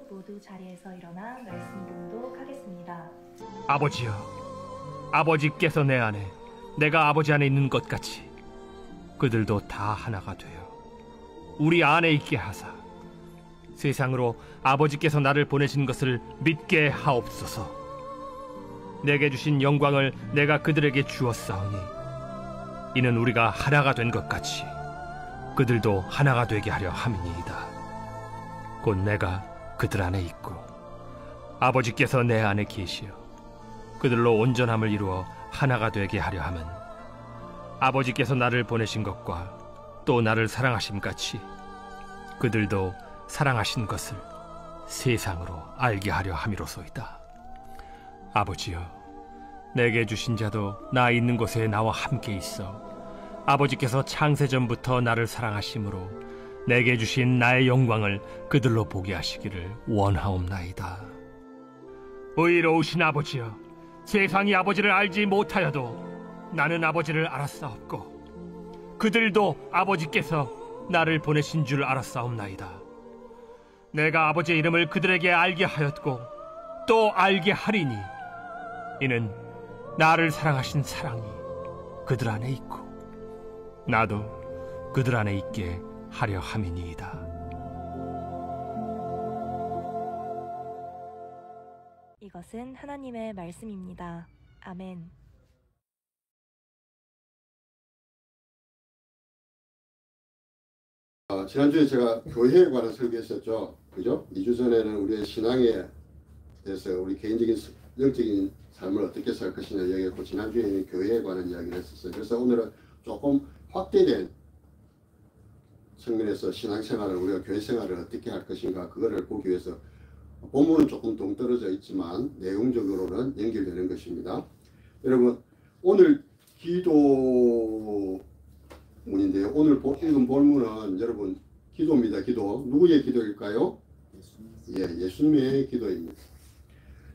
끝나고 모두 자리에서 일어나 말씀 듣도록 하겠습니다. 아버지여, 아버지께서 내 안에, 내가 아버지 안에 있는 것 같이 그들도 다 하나가 되어 우리 안에 있게 하사 세상으로 아버지께서 나를 보내신 것을 믿게 하옵소서. 내게 주신 영광을 내가 그들에게 주었사오니 이는 우리가 하나가 된 것 같이 그들도 하나가 되게 하려 함이니이다. 곧 내가 그들 안에 있고 아버지께서 내 안에 계시어 그들로 온전함을 이루어 하나가 되게 하려 함은 아버지께서 나를 보내신 것과 또 나를 사랑하심 같이 그들도 사랑하신 것을 세상으로 알게 하려 함이로소이다. 아버지여, 내게 주신 자도 나 있는 곳에 나와 함께 있어 아버지께서 창세전부터 나를 사랑하심으로 내게 주신 나의 영광을 그들로 보게 하시기를 원하옵나이다. 의로우신 아버지여, 세상이 아버지를 알지 못하여도 나는 아버지를 알았사옵고 그들도 아버지께서 나를 보내신 줄 알았사옵나이다. 내가 아버지의 이름을 그들에게 알게 하였고 또 알게 하리니 이는 나를 사랑하신 사랑이 그들 안에 있고 나도 그들 안에 있게 하려 함이니이다. 이것은 하나님의 말씀입니다. 아멘. 지난주에 제가 교회에 관한 설교했었죠. 그죠? 2주 전에는 우리의 신앙에 대해서 우리 개인적인 영적인 삶을 어떻게 살 것이냐 이야기했고, 지난주에는 교회에 관한 이야기를 했었어요. 그래서 오늘은 조금 확대된 측면에서 신앙생활을, 우리가 교회 생활을 어떻게 할 것인가, 그거를 보기 위해서 본문은 조금 동떨어져 있지만 내용적으로는 연결되는 것입니다. 여러분, 오늘 기도문인데요. 오늘 읽은 본문은 여러분 기도입니다. 기도. 누구의 기도일까요? 예수님의 기도입니다.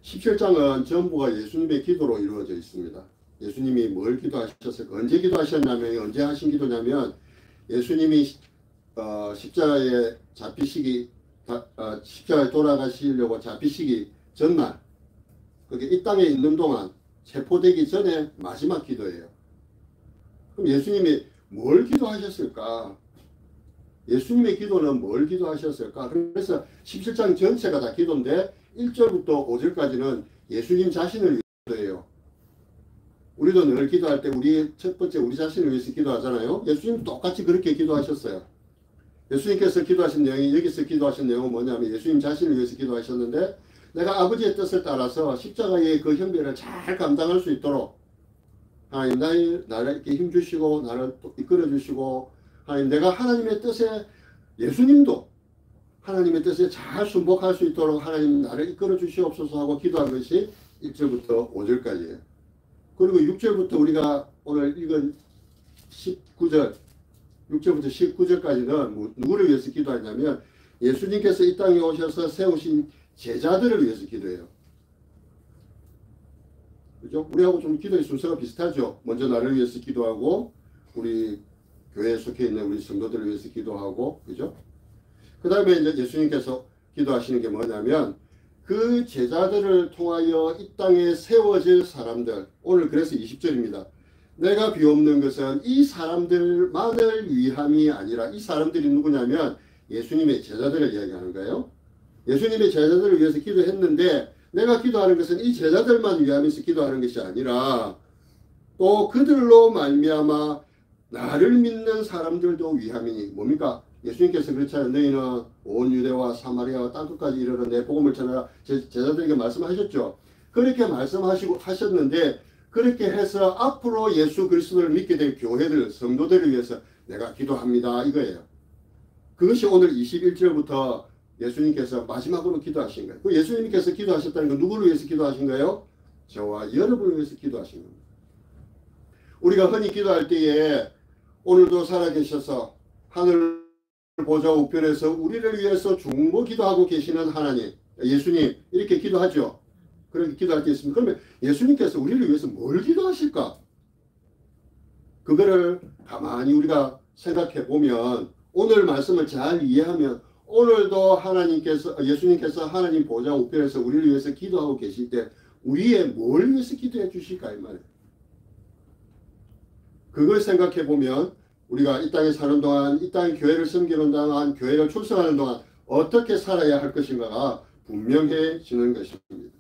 17장은 전부가 예수님의 기도로 이루어져 있습니다. 예수님이 뭘 기도하셨을까? 언제 기도하셨냐면, 언제 하신 기도냐면, 예수님이 십자가에 잡히시기, 십자가에 돌아가시려고 잡히시기 전날, 그게 이 땅에 있는 동안 체포되기 전에 마지막 기도예요. 그럼 예수님이 뭘 기도하셨을까? 예수님의 기도는 뭘 기도하셨을까? 그래서 17장 전체가 다 기도인데 1절부터 5절까지는 예수님 자신을 위한 기도예요. 우리도 늘 기도할 때 첫 번째 우리 자신을 위해서 기도하잖아요. 예수님 똑같이 그렇게 기도하셨어요. 예수님께서 기도하신 내용이, 여기서 기도하신 내용은 뭐냐면 예수님 자신을 위해서 기도하셨는데, 내가 아버지의 뜻을 따라서 십자가의 그 형벌을 잘 감당할 수 있도록 하나님 나를 이렇게 힘주시고 나를 또 이끌어주시고, 하나님 내가 하나님의 뜻에, 예수님도 하나님의 뜻에 잘 순복할 수 있도록 하나님 나를 이끌어 주시옵소서 하고 기도한 것이 1절부터 5절까지예요. 그리고 6절부터 우리가 오늘 읽은 19절, 6절부터 19절까지는 누구를 위해서 기도하냐면 예수님께서 이 땅에 오셔서 세우신 제자들을 위해서 기도해요. 그죠? 우리하고 좀 기도의 순서가 비슷하죠. 먼저 나를 위해서 기도하고, 우리 교회에 속해 있는 우리 성도들을 위해서 기도하고, 그죠? 그 다음에 이제 예수님께서 기도하시는 게 뭐냐면, 그 제자들을 통하여 이 땅에 세워질 사람들, 오늘 그래서 20절입니다. 내가 비옵는 것은 이 사람들만을 위함이 아니라, 이 사람들이 누구냐면 예수님의 제자들을 이야기하는 거예요. 예수님의 제자들을 위해서 기도했는데, 내가 기도하는 것은 이 제자들만 위함에서 기도하는 것이 아니라 또 그들로 말미암아 나를 믿는 사람들도 위함이니, 뭡니까? 예수님께서 그렇잖아요. 너희는 온 유대와 사마리아와 땅끝까지 이르러 내 복음을 전하라, 제자들에게 말씀하셨죠. 그렇게 하셨는데, 그렇게 해서 앞으로 예수 그리스도를 믿게 될 교회들, 성도들을 위해서 내가 기도합니다, 이거예요. 그것이 오늘 21절부터 예수님께서 마지막으로 기도하신 거예요. 그 예수님께서 기도하셨다는 건 누구를 위해서 기도하신 거예요? 저와 여러분을 위해서 기도하신 겁니다. 우리가 흔히 기도할 때에 오늘도 살아계셔서 하늘 보좌 우편에서 우리를 위해서 중보 기도하고 계시는 하나님, 예수님, 이렇게 기도하죠. 그렇게 기도할 때 있습니다. 그러면 예수님께서 우리를 위해서 뭘 기도하실까? 그거를 가만히 우리가 생각해 보면, 오늘 말씀을 잘 이해하면 오늘도 예수님께서 하나님 보좌 우편에서 우리를 위해서 기도하고 계실 때 우리의 뭘 위해서 기도해 주실까 이 말이에요. 그걸 생각해 보면 우리가 이 땅에 사는 동안, 이 땅에 교회를 섬기는 동안, 교회를 출석하는 동안 어떻게 살아야 할 것인가가 분명해지는 것입니다.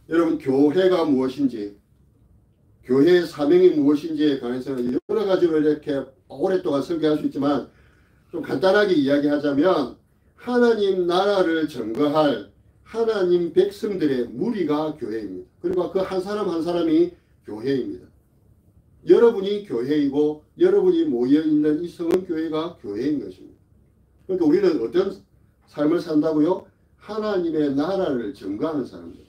여러분, 교회가 무엇인지, 교회의 사명이 무엇인지에 관해서는 여러 가지로 이렇게 오랫동안 설교할 수 있지만 좀 간단하게 이야기하자면 하나님 나라를 증거할 하나님 백성들의 무리가 교회입니다. 그리고 그 한 사람 한 사람이 교회입니다. 여러분이 교회이고 여러분이 모여있는 이 성은교회가 교회인 것입니다. 그러니까 우리는 어떤 삶을 산다고요? 하나님의 나라를 증거하는 사람들.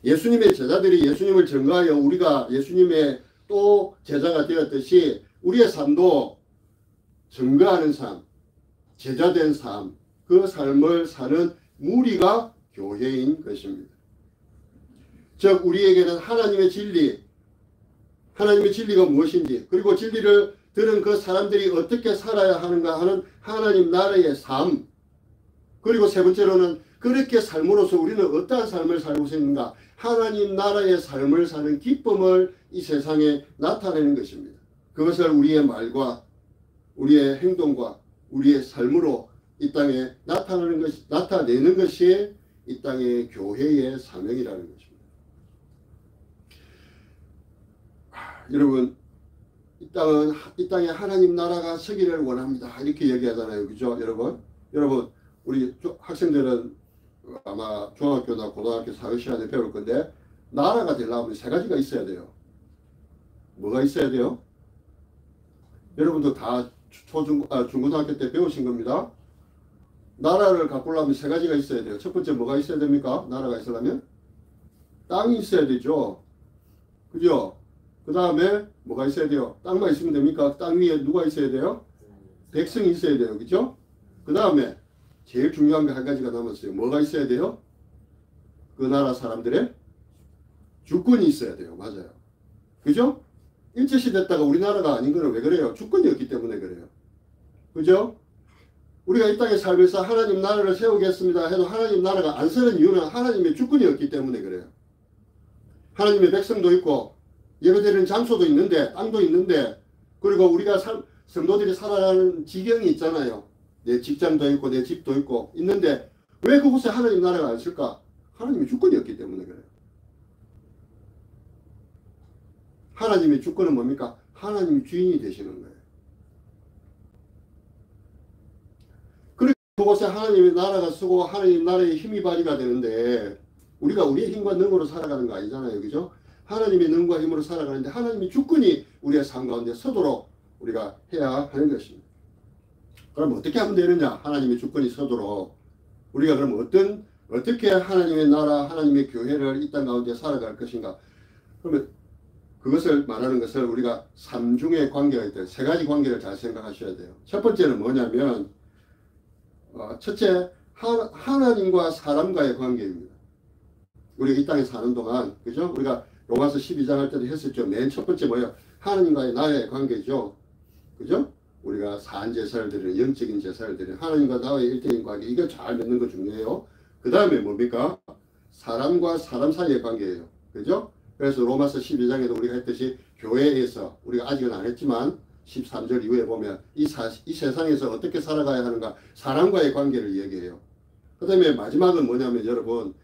예수님의 제자들이 예수님을 증거하여 우리가 예수님의 또 제자가 되었듯이 우리의 삶도 증거하는 삶, 제자된 삶, 그 삶을 사는 무리가 교회인 것입니다. 즉 우리에게는 하나님의 진리가 무엇인지, 그리고 진리를 들은 그 사람들이 어떻게 살아야 하는가 하는 하나님 나라의 삶, 그리고 세 번째로는 그렇게 삶으로써 우리는 어떠한 삶을 살고 있는가, 하나님 나라의 삶을 사는 기쁨을 이 세상에 나타내는 것입니다. 그것을 우리의 말과 우리의 행동과 우리의 삶으로 이 땅에 나타내는 것이 이 땅의 교회의 사명이라는 것입니다. 여러분, 이 땅에 하나님 나라가 서기를 원합니다. 이렇게 얘기하잖아요. 그죠? 여러분, 우리 학생들은 아마 중학교나 고등학교 사회 시간에 배울 건데, 나라가 되려면 세 가지가 있어야 돼요. 뭐가 있어야 돼요? 여러분도 다 중고등학교 때 배우신 겁니다. 나라를 가꾸려면 세 가지가 있어야 돼요. 첫 번째 뭐가 있어야 됩니까? 나라가 있으려면 땅이 있어야 되죠. 그죠? 그 다음에 뭐가 있어야 돼요? 땅만 있으면 됩니까? 땅 위에 누가 있어야 돼요? 백성이 있어야 돼요. 그죠? 그 다음에 제일 중요한 게 한 가지가 남았어요. 뭐가 있어야 돼요? 그 나라 사람들의 주권이 있어야 돼요. 맞아요. 그죠? 일제시됐다가 우리나라가 아닌 거는 왜 그래요? 주권이 없기 때문에 그래요. 그죠? 우리가 이 땅에 살면서 하나님 나라를 세우겠습니다 해도 하나님 나라가 안 서는 이유는 하나님의 주권이 없기 때문에 그래요. 하나님의 백성도 있고 예배드리는 장소도 있는데, 땅도 있는데, 그리고 우리가 성도들이 살아가는 지경이 있잖아요. 내 직장도 있고 내 집도 있고 있는데 왜 그곳에 하나님 나라가 안 쓸까? 하나님의 주권이 없기 때문에 그래요. 하나님의 주권은 뭡니까? 하나님이 주인이 되시는 거예요. 그리고 그곳에 하나님의 나라가 쓰고 하나님 나라의 힘이 발휘가 되는데 우리가 우리의 힘과 능으로 살아가는 거 아니잖아요. 그죠? 하나님의 능과 힘으로 살아가는데 하나님의 주권이 우리의 삶 가운데 서도록 우리가 해야 하는 것입니다. 그럼 어떻게 하면 되느냐? 하나님의 주권이 서도록 우리가 그럼 어떻게 하나님의 나라, 하나님의 교회를 이 땅 가운데 살아갈 것인가? 그러면 그것을 말하는 것을 우리가 삼중의 관계가 있다. 세 가지 관계를 잘 생각하셔야 돼요. 첫 번째는 뭐냐면 첫째 하나님과 사람과의 관계입니다. 우리가 이 땅에 사는 동안, 그죠? 우리가 로마서 12장 할 때도 했었죠. 맨 첫 번째 뭐예요? 하나님과의 나의 관계죠. 그죠? 우리가 사한 제사를 드리는, 영적인 제사를 드리는 하나님과 나의 일대인 관계, 이거 잘 맺는 거 중요해요. 그 다음에 뭡니까? 사람과 사람 사이의 관계예요. 그죠? 그래서 로마서 12장에도 우리가 했듯이 교회에서, 우리가 아직은 안 했지만 13절 이후에 보면 이 세상에서 어떻게 살아가야 하는가, 사람과의 관계를 얘기해요. 그 다음에 마지막은 뭐냐면 여러분,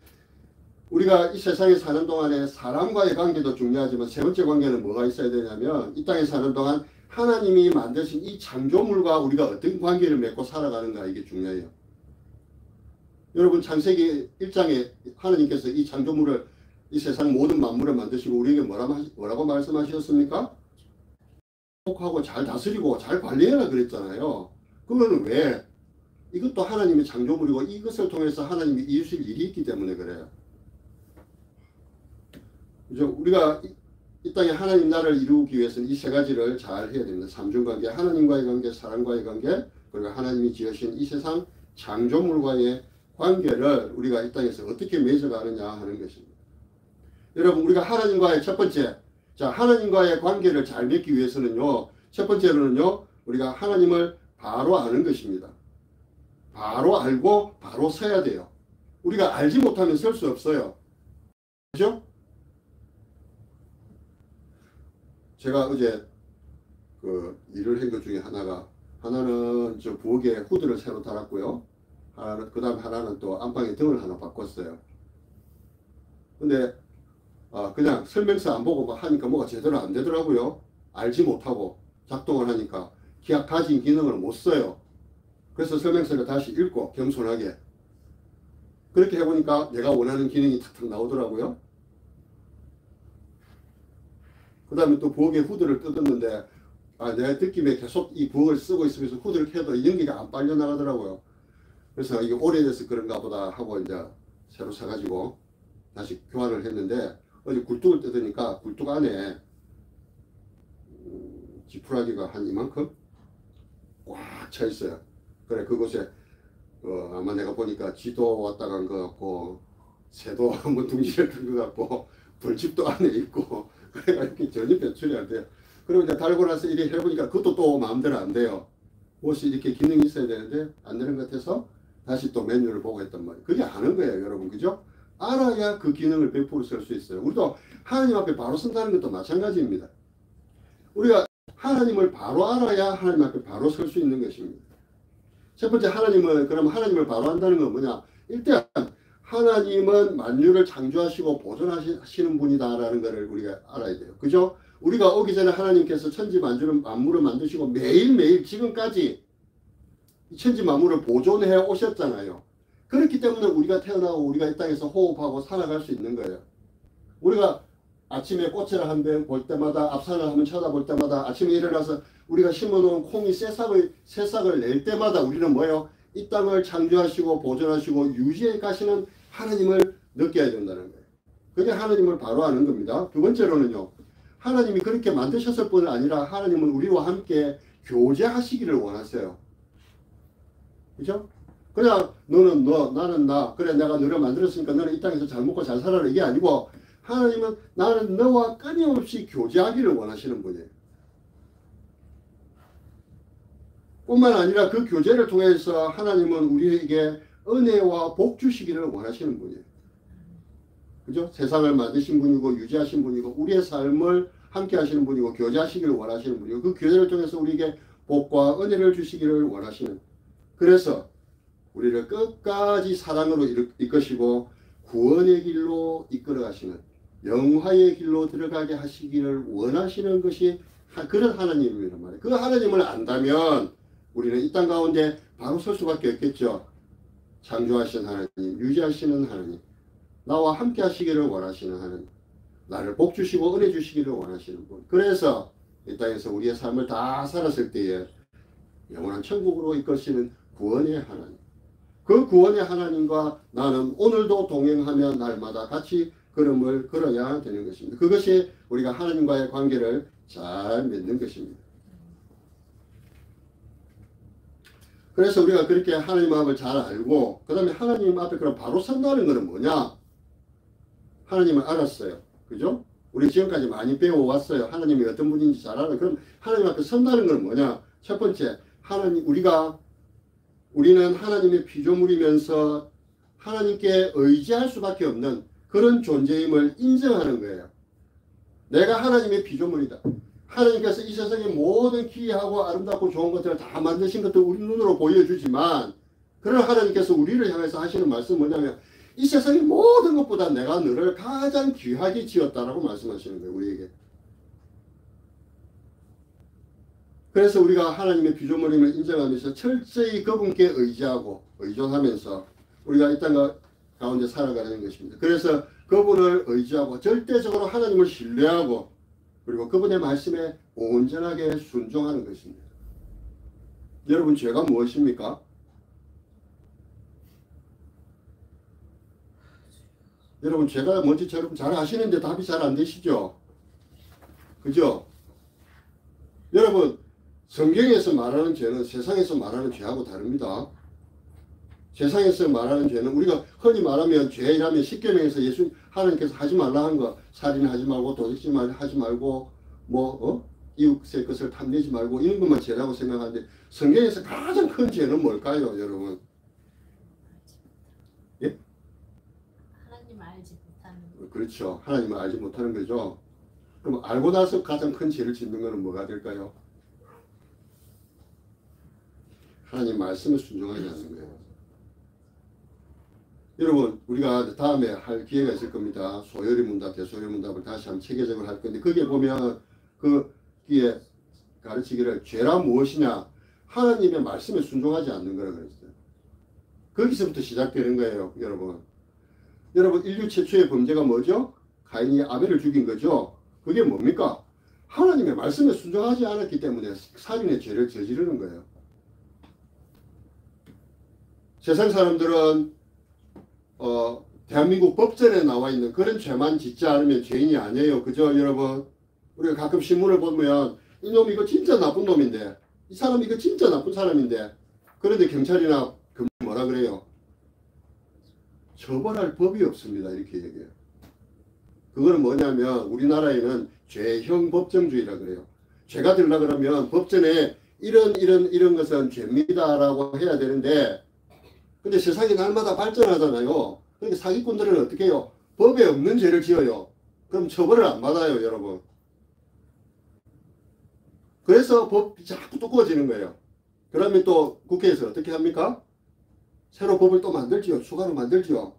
우리가 이 세상에 사는 동안에 사람과의 관계도 중요하지만 세 번째 관계는 뭐가 있어야 되냐면 이 땅에 사는 동안 하나님이 만드신 이 창조물과 우리가 어떤 관계를 맺고 살아가는가, 이게 중요해요. 여러분, 창세기 1장에 하나님께서 이 창조물을, 이 세상 모든 만물을 만드시고 우리에게 뭐라고 말씀하셨습니까? 하고 잘 다스리고 잘 관리해라 그랬잖아요. 그거는 왜? 이것도 하나님의 창조물이고 이것을 통해서 하나님이 이루실 일이 있기 때문에 그래요. 그죠? 우리가 이 땅에 하나님 나라를 이루기 위해서는 이 세 가지를 잘 해야 됩니다. 삼중관계, 하나님과의 관계, 사람과의 관계, 그리고 하나님이 지으신 이 세상 창조물과의 관계를 우리가 이 땅에서 어떻게 맺어가느냐 하는 것입니다. 여러분, 우리가 하나님과의 첫 번째, 하나님과의 관계를 잘 맺기 위해서는요, 첫 번째로는요, 우리가 하나님을 바로 아는 것입니다. 바로 알고 바로 서야 돼요. 우리가 알지 못하면 설 수 없어요. 그죠? 제가 어제 그 일을 한 것 중에 하나는 저 부엌에 후드를 새로 달았고요. 그 다음 하나는 또 안방에 등을 하나 바꿨어요. 근데 그냥 설명서 안 보고 막 하니까 뭐가 제대로 안 되더라고요. 알지 못하고 작동을 하니까 가진 기능을 못 써요. 그래서 설명서를 다시 읽고 겸손하게 그렇게 해보니까 내가 원하는 기능이 탁탁 나오더라고요. 그 다음에 또 부엌에 후드를 뜯었는데 내 느낌에 계속 이 부엌을 쓰고 있으면서 후드를 켜도 연기가 안 빨려 나가더라고요. 그래서 이게 오래돼서 그런가 보다 하고 이제 새로 사가지고 다시 교환을 했는데 어제 굴뚝을 뜯으니까 굴뚝 안에 지푸라기가 한 이만큼 꽉 차 있어요. 그래 그곳에 아마 내가 보니까 쥐도 왔다 간 것 같고 새도 한번 둥지를 것 같고 벌집도 안에 있고 그래가지고 전혀 배출이 안 돼요. 그리고 이제 달고 나서 이렇게 해보니까 그것도 또 마음대로 안 돼요. 무엇이 이렇게 기능이 있어야 되는데 안 되는 것 같아서 다시 또 메뉴를 보고 했단 말이에요. 그게 아는 거예요, 여러분. 그죠? 알아야 그 기능을 100% 쓸 수 있어요. 우리도 하나님 앞에 바로 선다는 것도 마찬가지입니다. 우리가 하나님을 바로 알아야 하나님 앞에 바로 설 수 있는 것입니다. 첫 번째 그럼 하나님을 바로 한다는 건 뭐냐? 일단 하나님은 만유를 창조하시고 보존하시는 분이다라는 것을 우리가 알아야 돼요. 그죠? 우리가 오기 전에 하나님께서 천지 만물을 만드시고 매일매일 지금까지 천지 만물을 보존해 오셨잖아요. 그렇기 때문에 우리가 태어나고 우리가 이 땅에서 호흡하고 살아갈 수 있는 거예요. 우리가 아침에 꽃을 한 번 볼 때마다 앞산을 한번 쳐다볼 때마다 아침에 일어나서 우리가 심어놓은 콩이 새싹을 낼 때마다 우리는 뭐예요? 이 땅을 창조하시고 보존하시고 유지해 가시는 하나님을 느껴야 된다는 거예요. 그게 하나님을 바로 아는 겁니다. 두 번째로는요. 하나님이 그렇게 만드셨을 뿐 아니라 하나님은 우리와 함께 교제하시기를 원하세요. 그죠? 그냥 너는 너, 나는 나. 그래 내가 너를 만들었으니까 너는 이 땅에서 잘 먹고 잘 살아라. 이게 아니고 하나님은 나는 너와 끊임없이 교제하기를 원하시는 분이에요. 뿐만 아니라 그 교제를 통해서 하나님은 우리에게 은혜와 복 주시기를 원하시는 분이에요. 그죠? 세상을 만드신 분이고 유지하신 분이고 우리의 삶을 함께 하시는 분이고 교제하시기를 원하시는 분이고 그 교제를 통해서 우리에게 복과 은혜를 주시기를 원하시는. 그래서 우리를 끝까지 사랑으로 이끄시고 구원의 길로 이끌어 가시는 영화의 길로 들어가게 하시기를 원하시는 것이 그런 하나님이란 말이에요. 그 하나님을 안다면 우리는 이 땅 가운데 바로 설 수밖에 없겠죠. 창조하신 하나님, 유지하시는 하나님, 나와 함께 하시기를 원하시는 하나님, 나를 복 주시고 은혜 주시기를 원하시는 분. 그래서 이 땅에서 우리의 삶을 다 살았을 때에 영원한 천국으로 이끄시는 구원의 하나님. 그 구원의 하나님과 나는 오늘도 동행하며 날마다 같이 걸음을 걸어야 되는 것입니다. 그것이 우리가 하나님과의 관계를 잘 맺는 것입니다. 그래서 우리가 그렇게 하나님 앞을 잘 알고 그 다음에 하나님 앞에 그럼 바로 선다는 것은 뭐냐? 하나님을 알았어요. 그죠? 우리 지금까지 많이 배워왔어요. 하나님이 어떤 분인지 잘 알아요. 그럼 하나님 앞에 선다는 것은 뭐냐? 첫 번째, 우리는 하나님의 피조물이면서 하나님께 의지할 수밖에 없는 그런 존재임을 인정하는 거예요. 내가 하나님의 피조물이다. 하나님께서 이 세상의 모든 기이하고 아름답고 좋은 것들을 다 만드신 것도 우리 눈으로 보여주지만 그런 하나님께서 우리를 향해서 하시는 말씀은 뭐냐면 이 세상의 모든 것보다 내가 너를 가장 귀하게 지었다라고 말씀하시는 거예요. 우리에게. 그래서 우리가 하나님의 피조물임을 인정하면서 철저히 그분께 의지하고 의존하면서 우리가 이 땅 가운데 살아가는 것입니다. 그래서 그분을 의지하고 절대적으로 하나님을 신뢰하고 그리고 그분의 말씀에 온전하게 순종하는 것입니다. 여러분 죄가 무엇입니까? 여러분 죄가 뭔지 여러분 잘 아시는데 답이 잘 안 되시죠? 그죠? 여러분 성경에서 말하는 죄는 세상에서 말하는 죄하고 다릅니다. 세상에서 말하는 죄는 우리가 흔히 말하면 죄라면 십계명에서 하나님께서 하지 말라 한 거 살인하지 말고 도둑질 하지 말고 이웃의 것을 탐내지 말고 이런 것만 죄라고 생각하는데 성경에서 가장 큰 죄는 뭘까요, 여러분? 예? 하나님 알지 못하는. 그렇죠. 하나님을 알지 못하는 거죠. 그럼 알고 나서 가장 큰 죄를 짓는 것은 뭐가 될까요? 하나님 말씀을 순종하지 않는 거예요. 여러분, 우리가 다음에 할 기회가 있을 겁니다. 소요리 문답, 대소요리 문답을 다시 한번 체계적으로 할 건데 거기에 보면 거기에 가르치기를 죄라 무엇이냐? 하나님의 말씀에 순종하지 않는 거라고 그랬어요. 거기서부터 시작되는 거예요, 여러분. 여러분, 인류 최초의 범죄가 뭐죠? 가인이 아벨을 죽인 거죠. 그게 뭡니까? 하나님의 말씀에 순종하지 않았기 때문에 살인의 죄를 저지르는 거예요. 세상 사람들은 대한민국 법전에 나와 있는 그런 죄만 짓지 않으면 죄인이 아니에요. 그죠, 여러분? 우리가 가끔 신문을 보면 이놈 이거 진짜 나쁜 놈인데, 이 사람 이거 진짜 나쁜 사람인데, 그런데 경찰이나 뭐라 그래요? 처벌할 법이 없습니다. 이렇게 얘기해요. 그거는 뭐냐면 우리나라에는 죄형 법정주의라 그래요. 죄가 들라 그러면 법전에 이런 것은 죄입니다라고 해야 되는데, 근데 세상이 날마다 발전하잖아요. 그러니까 사기꾼들은 어떻게 해요? 법에 없는 죄를 지어요. 그럼 처벌을 안 받아요, 여러분. 그래서 법이 자꾸 두꺼워지는 거예요. 그러면 또 국회에서 어떻게 합니까? 새로 법을 또 만들지요. 추가로 만들지요.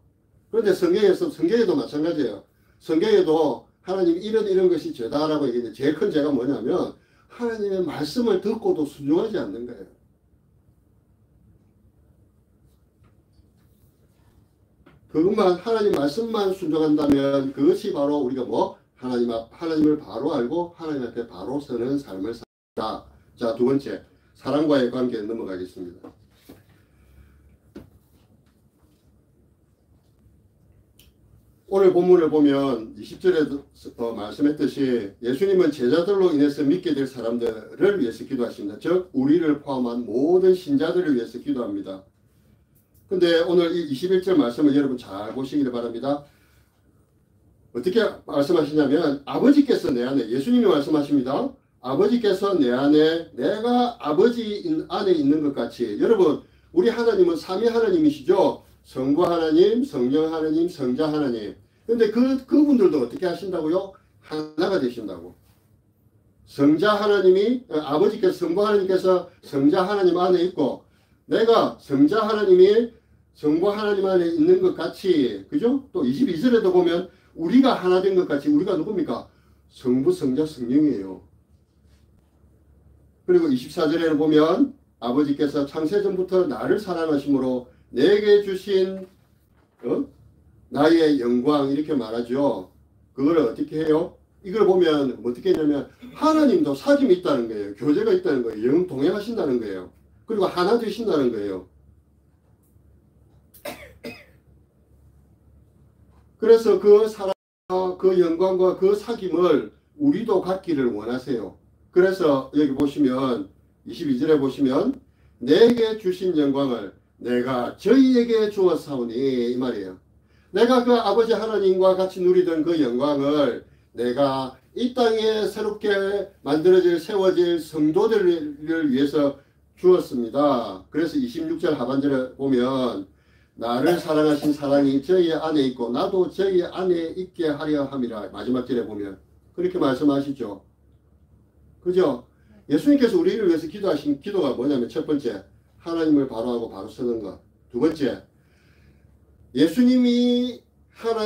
그런데 성경에도 마찬가지예요. 성경에도 하나님이 이런 것이 죄다라고 얘기했는데 제일 큰 죄가 뭐냐면 하나님의 말씀을 듣고도 순종하지 않는 거예요. 그것만 하나님 말씀만 순종한다면 그것이 바로 우리가 하나님을 바로 알고 하나님 앞에 바로 서는 삶을 산다. 자, 두 번째, 사랑과의 관계에 넘어가겠습니다. 오늘 본문을 보면 20절에도 말씀했듯이 예수님은 제자들로 인해서 믿게 될 사람들을 위해서 기도하십니다. 즉 우리를 포함한 모든 신자들을 위해서 기도합니다. 근데 오늘 이 21절 말씀을 여러분 잘 보시기를 바랍니다. 어떻게 말씀하시냐면 아버지께서 내 안에, 예수님이 말씀하십니다. 아버지께서 내 안에, 내가 아버지 안에 있는 것 같이. 여러분, 우리 하나님은 삼위 하나님이시죠. 성부 하나님, 성령 하나님, 성자 하나님. 근데 그분들도 어떻게 하신다고요? 하나가 되신다고. 성자 하나님이, 아버지께서, 성부 하나님께서 성자 하나님 안에 있고, 내가 성자 하나님이 성부 하나님 안에 있는 것 같이, 그죠? 또 22절에도 보면 우리가 하나 된 것 같이, 우리가 누굽니까? 성부, 성자, 성령이에요. 그리고 24절에 보면 아버지께서 창세전부터 나를 사랑하심으로 내게 주신 나의 영광, 이렇게 말하죠. 그걸 어떻게 해요? 이걸 보면 어떻게 했냐면 하나님도 사귐이 있다는 거예요. 교제가 있다는 거예요. 영 동행하신다는 거예요. 그리고 하나 되신다는 거예요. 그래서 그 사랑과 그 영광과 그 사귐을 우리도 갖기를 원하세요. 그래서 여기 보시면 22절에 보시면 내게 주신 영광을 내가 저희에게 주었사오니, 이 말이에요. 내가 그 아버지 하나님과 같이 누리던 그 영광을 내가 이 땅에 새롭게 만들어질, 세워질 성도들을 위해서 주었습니다. 그래서 26절 하반절에 보면 나를 사랑하신 사랑이 저희 안에 있고 나도 저희 안에 있게 하려 함이라. 마지막 절에 보면 그렇게 말씀하시죠. 그죠? 예수님께서 우리를 위해서 기도하신 기도가 뭐냐면 첫 번째, 하나님을 바로하고 바로 서는 것. 두 번째, 예수님이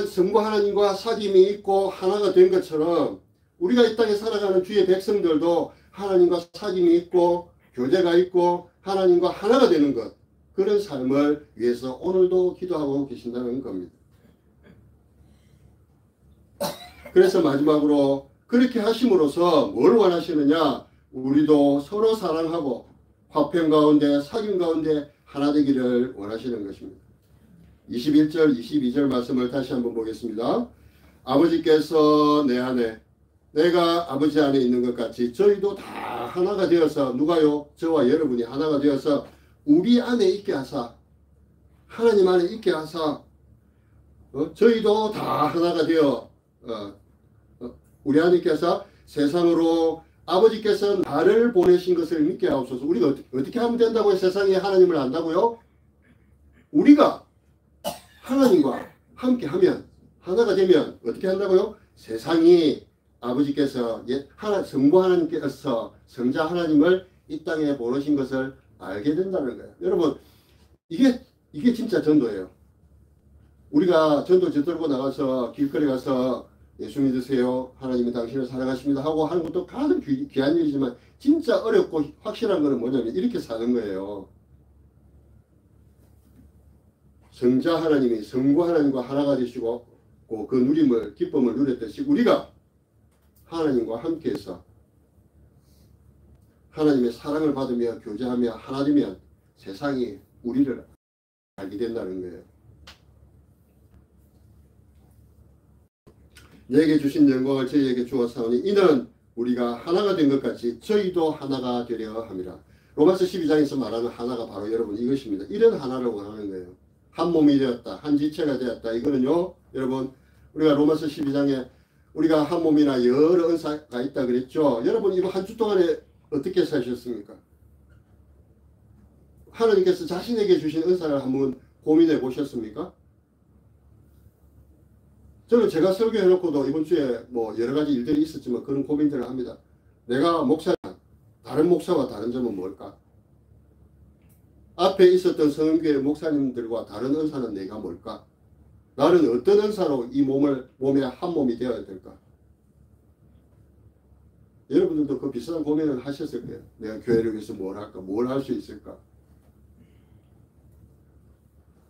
성부 하나님과 사귐이 있고 하나가 된 것처럼 우리가 이 땅에 살아가는 주의 백성들도 하나님과 사귐이 있고 교제가 있고 하나님과 하나가 되는 것, 그런 삶을 위해서 오늘도 기도하고 계신다는 겁니다. 그래서 마지막으로 그렇게 하심으로써 뭘 원하시느냐? 우리도 서로 사랑하고 화평 가운데 사귐 가운데 하나 되기를 원하시는 것입니다. 21절 22절 말씀을 다시 한번 보겠습니다. 아버지께서 내 안에, 내가 아버지 안에 있는 것 같이 저희도 다 하나가 되어서, 누가요? 저와 여러분이 하나가 되어서 우리 안에 있게 하사, 하나님 안에 있게 하사, 저희도 다 하나가 되어 우리 안에 있게 하사 세상으로 아버지께서 나를 보내신 것을 믿게 하옵소서. 우리가 어떻게 하면 된다고요? 세상에 하나님을 안다고요? 우리가 하나님과 함께 하면, 하나가 되면 어떻게 한다고요? 세상이 아버지께서 성부 하나님께서 성자 하나님을 이 땅에 보내신 것을 알게 된다는 거예요. 여러분, 이게 진짜 전도예요. 우리가 전도 저들고 나가서 길거리 가서 예수 믿으세요, 하나님이 당신을 사랑하십니다 하고 하는 것도 가장 귀한 일이지만 진짜 어렵고 확실한 것은 뭐냐면 이렇게 사는 거예요. 성자 하나님이 성부 하나님과 하나가 되시고 그 누림을, 기쁨을 누렸듯이 우리가 하나님과 함께해서 하나님의 사랑을 받으며 교제하며 하나 되면 세상이 우리를 알게 된다는 거예요. 내게 주신 영광을 저희에게 주었사오니 이는 우리가 하나가 된 것 같이 저희도 하나가 되려 함이라. 로마서 12장에서 말하는 하나가 바로 여러분 이것입니다. 이런 하나를 원하는 거예요. 한 몸이 되었다, 한 지체가 되었다. 이거는요, 여러분, 우리가 로마서 12장에 우리가 한 몸이나 여러 은사가 있다 그랬죠. 여러분, 이거 한 주 동안에 어떻게 사셨습니까? 하나님께서 자신에게 주신 은사를 한번 고민해 보셨습니까? 저는 제가 설교해놓고도 이번 주에 뭐 여러 가지 일들이 있었지만 그런 고민들을 합니다. 내가 목사냐, 다른 목사와 다른 점은 뭘까? 앞에 있었던 성교회 목사님들과 다른 은사는 내가 뭘까? 나는 어떤 은사로 이 몸에 한 몸이 되어야 될까? 여러분들도 그 비슷한 고민을 하셨을 거예요. 내가 교회를 위해서 뭘 할까? 뭘 할 수 있을까?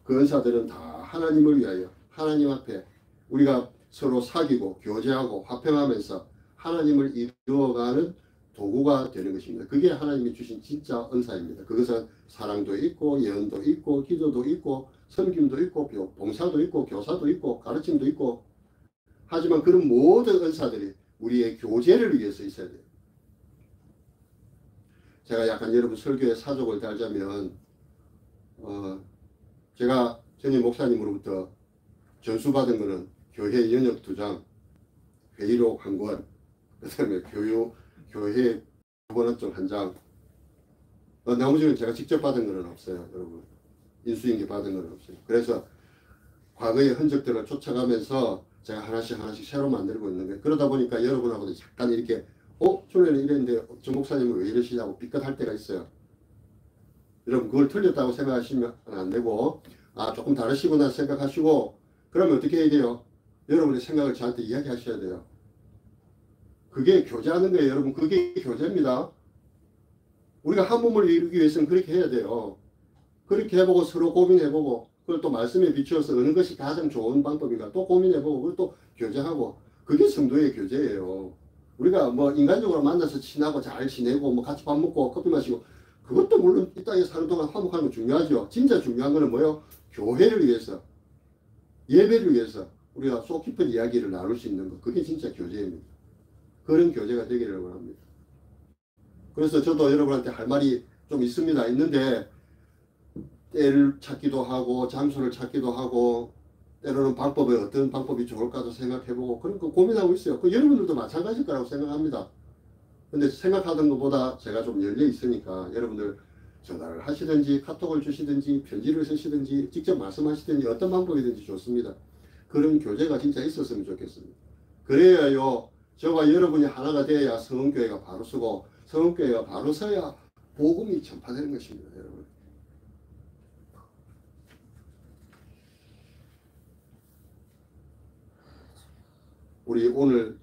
그 은사들은 다 하나님을 위하여 하나님 앞에 우리가 서로 사귀고 교제하고 화평하면서 하나님을 이루어가는 도구가 되는 것입니다. 그게 하나님이 주신 진짜 은사입니다. 그것은 사랑도 있고 예언도 있고 기도도 있고 섬김도 있고 봉사도 있고 교사도 있고 가르침도 있고, 하지만 그런 모든 은사들이 우리의 교제를 위해서 있어야 돼요. 제가 약간 여러분 설교의 사족을 달자면 제가 전임 목사님으로부터 전수받은 거는 교회 연역 2장, 회의록 1권, 그 다음에 교회 번호증 1장, 나머지는 제가 직접 받은 거는 없어요. 여러분, 인수인계 받은 거는 없어요. 그래서 과거의 흔적들을 쫓아가면서 제가 하나씩 새로 만들고 있는 거예요. 그러다 보니까 여러분하고도 잠깐 이렇게 전에는 이랬는데 정 목사님은 왜 이러시냐고 삐끗할 때가 있어요. 여러분, 그걸 틀렸다고 생각하시면 안 되고, 조금 다르시구나 생각하시고, 그러면 어떻게 해야 돼요? 여러분의 생각을 저한테 이야기하셔야 돼요. 그게 교제하는 거예요. 여러분, 그게 교제입니다. 우리가 한 몸을 이루기 위해서는 그렇게 해야 돼요. 그렇게 해보고 서로 고민해보고, 그걸 또 말씀에 비추어서 어느 것이 가장 좋은 방법인가 또 고민해보고, 그걸 또 교제하고, 그게 성도의 교제예요. 우리가 뭐 인간적으로 만나서 친하고 잘 지내고 뭐 같이 밥 먹고 커피 마시고, 그것도 물론 이 땅에 사는 동안 화목하는 건 중요하죠. 진짜 중요한 거는 뭐예요? 교회를 위해서, 예배를 위해서 우리가 속 깊은 이야기를 나눌 수 있는 것, 그게 진짜 교제입니다. 그런 교제가 되기를 원합니다. 그래서 저도 여러분한테 할 말이 좀 있는데 때를 찾기도 하고 장소를 찾기도 하고 때로는 어떤 방법이 좋을까도 생각해보고 그런 거 고민하고 있어요. 그 여러분들도 마찬가지일 거라고 생각합니다. 근데 생각하던 것보다 제가 좀 열려 있으니까 여러분들 전화를 하시든지 카톡을 주시든지 편지를 쓰시든지 직접 말씀하시든지 어떤 방법이든지 좋습니다. 그런 교제가 진짜 있었으면 좋겠습니다. 그래야요, 저와 여러분이 하나가 되어야 성은교회가 바로 서고 성은교회가 바로 서야 복음이 전파되는 것입니다. 여러분, 우리 오늘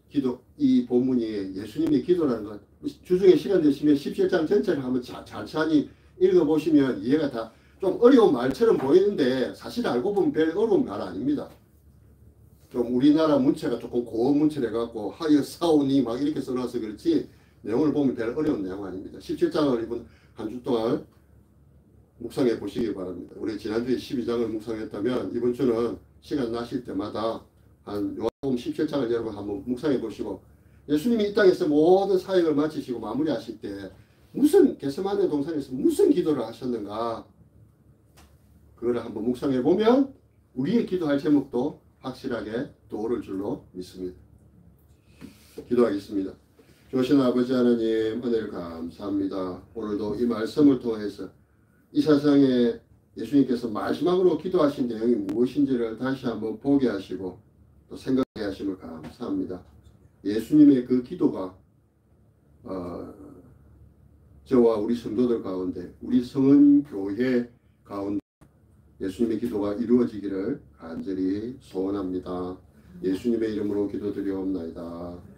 이 본문이 예수님의 기도라는 것, 주중에 시간 되시면 17장 전체를 한번 천천히 읽어보시면 이해가 다 좀 어려운 말처럼 보이는데 사실 알고 보면 별 어려운 말 아닙니다. 좀 우리나라 문체가 조금 고어 문체를 해갖고 하여 사오니 막 이렇게 써놔서 그렇지 내용을 보면 별 어려운 내용 아닙니다. 17장을 이번 한 주 동안 묵상해 보시기 바랍니다. 우리 지난주에 12장을 묵상했다면 이번 주는 시간 나실 때마다 한 요한복음 17장을 여러분 한번 묵상해 보시고, 예수님이 이 땅에서 모든 사역을 마치시고 마무리하실 때 무슨 겟세마네 동산에서 무슨 기도를 하셨는가, 그걸 한번 묵상해 보면 우리의 기도할 제목도 확실하게 떠오를 줄로 믿습니다. 기도하겠습니다. 좋으신 아버지 하나님 은혜를 감사합니다. 오늘도 이 말씀을 통해서 이 세상에 예수님께서 마지막으로 기도하신 내용이 무엇인지를 다시 한번 보게 하시고 또 생각하게 하심을 감사합니다. 예수님의 그 기도가 저와 우리 성도들 가운데 우리 성은교회 가운데 예수님의 기도가 이루어지기를 간절히 소원합니다. 예수님의 이름으로 기도드리옵나이다.